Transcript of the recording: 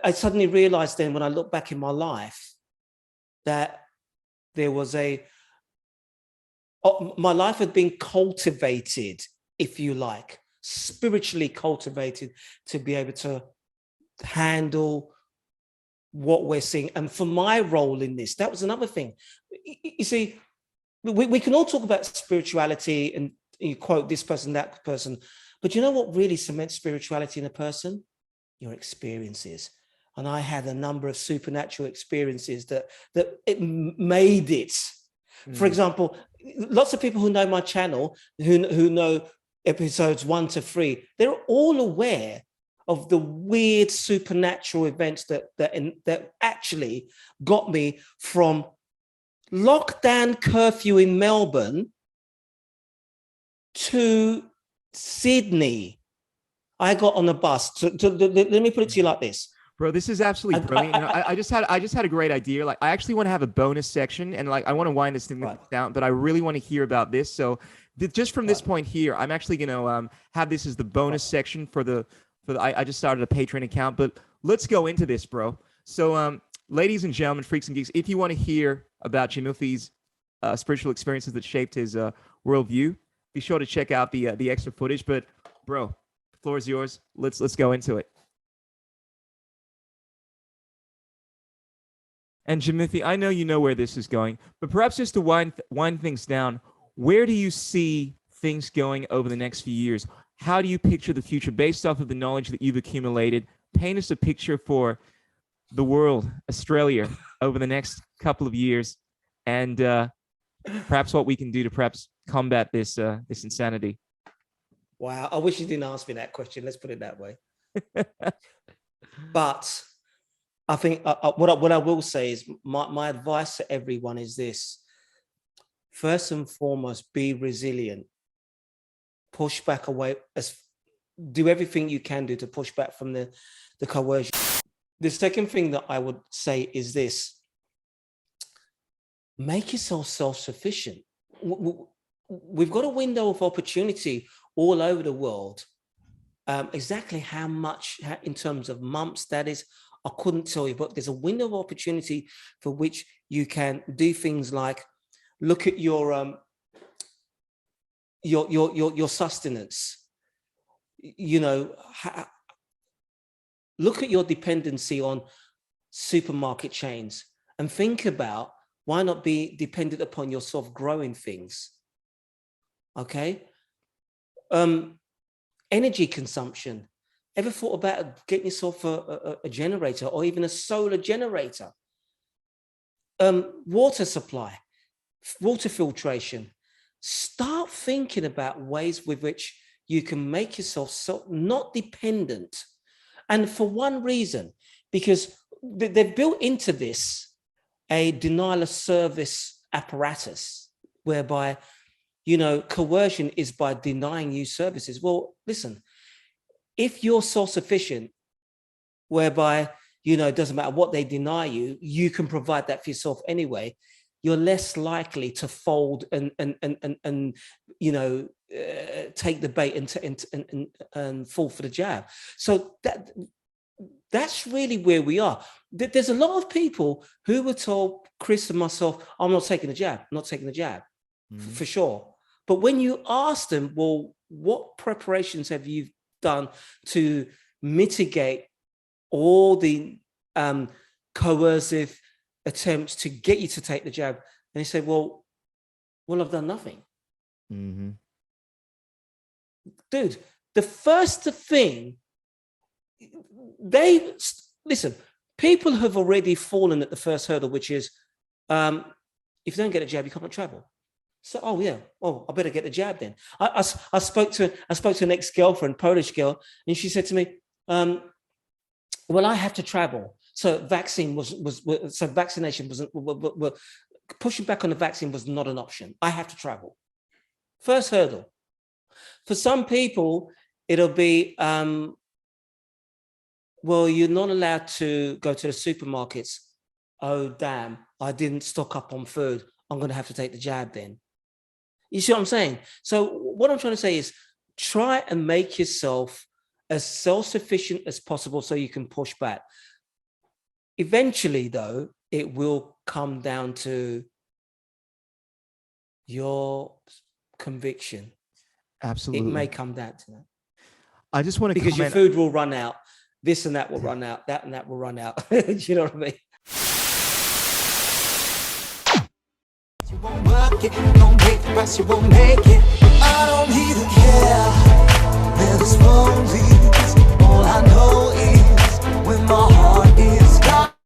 I suddenly realized then when I look back in my life that there was my life had been cultivated, if you like, spiritually cultivated to be able to handle what we're seeing. And for my role in this, that was another thing. You see, we can all talk about spirituality and you quote this person, that person, but you know what really cements spirituality in a person? Your experiences. And I had a number of supernatural experiences that it made it. For example, lots of people who know my channel, who know episodes 1 to 3, they're all aware of the weird supernatural events that actually got me from lockdown curfew in Melbourne to Sydney. I got on a bus. Let me put it to you like this. Bro, this is absolutely brilliant. I just had a great idea. Like, I actually want to have a bonus section, and like I want to wind this thing down, but I really want to hear about this. So, just from this point here, I'm actually going to have this as the bonus section for the. I just started a Patreon account, but let's go into this, bro. So, ladies and gentlemen, freaks and geeks, if you want to hear about Jimuphy's spiritual experiences that shaped his worldview, be sure to check out the extra footage. But, bro, the floor is yours. Let's go into it. And Jimuphy, I know you know where this is going, but perhaps just to wind things down, where do you see things going over the next few years? How do you picture the future based off of the knowledge that you've accumulated? Paint us a picture for the world, Australia, over the next couple of years, and perhaps what we can do to perhaps combat this this insanity. Wow, I wish you didn't ask me that question. Let's put it that way. But I think what I will say is my advice to everyone is this. First and foremost, be resilient. Push back away, do everything you can do to push back from the coercion. The second thing that I would say is this. Make yourself self-sufficient. We've got a window of opportunity all over the world. Exactly how much in terms of months that is, I couldn't tell you, but there's a window of opportunity for which you can do things like look at your sustenance. You know, look at your dependency on supermarket chains and think about why not be dependent upon yourself growing things. Okay. Energy consumption. Ever thought about getting yourself a generator or even a solar generator? Water supply, water filtration. Start thinking about ways with which you can make yourself not dependent. And for one reason, because they've built into this a denial of service apparatus, whereby, you know, coercion is by denying you services. Well, listen, if you're self-sufficient, whereby, you know, it doesn't matter what they deny you, you can provide that for yourself anyway, you're less likely to fold and you know, take the bait and fall for the jab. So that's really where we are. There's a lot of people who were told, Chris and myself, I'm not taking the jab, I'm not taking the jab, for sure. But when you ask them, well, what preparations have you done to mitigate all the coercive attempts to get you to take the jab? And they say, well, I've done nothing. Dude, the first thing, listen, people have already fallen at the first hurdle, which is, if you don't get a jab, you can't travel. So, oh yeah, oh, I better get the jab then. I spoke to an ex-girlfriend, Polish girl, and she said to me, well, I have to travel. So vaccination wasn't, pushing back on the vaccine was not an option. I have to travel. First hurdle. For some people, it'll be, well, you're not allowed to go to the supermarkets. Oh, damn, I didn't stock up on food. I'm going to have to take the jab then. You see what I'm saying? So what I'm trying to say is try and make yourself as self-sufficient as possible so you can push back. Eventually, though, it will come down to your conviction. Absolutely. It may come down to that. I just want to because comment. your food will run out. This and that will run out. That and that will run out. Do you know what I mean? You won't work it, don't make the rest, you won't make it.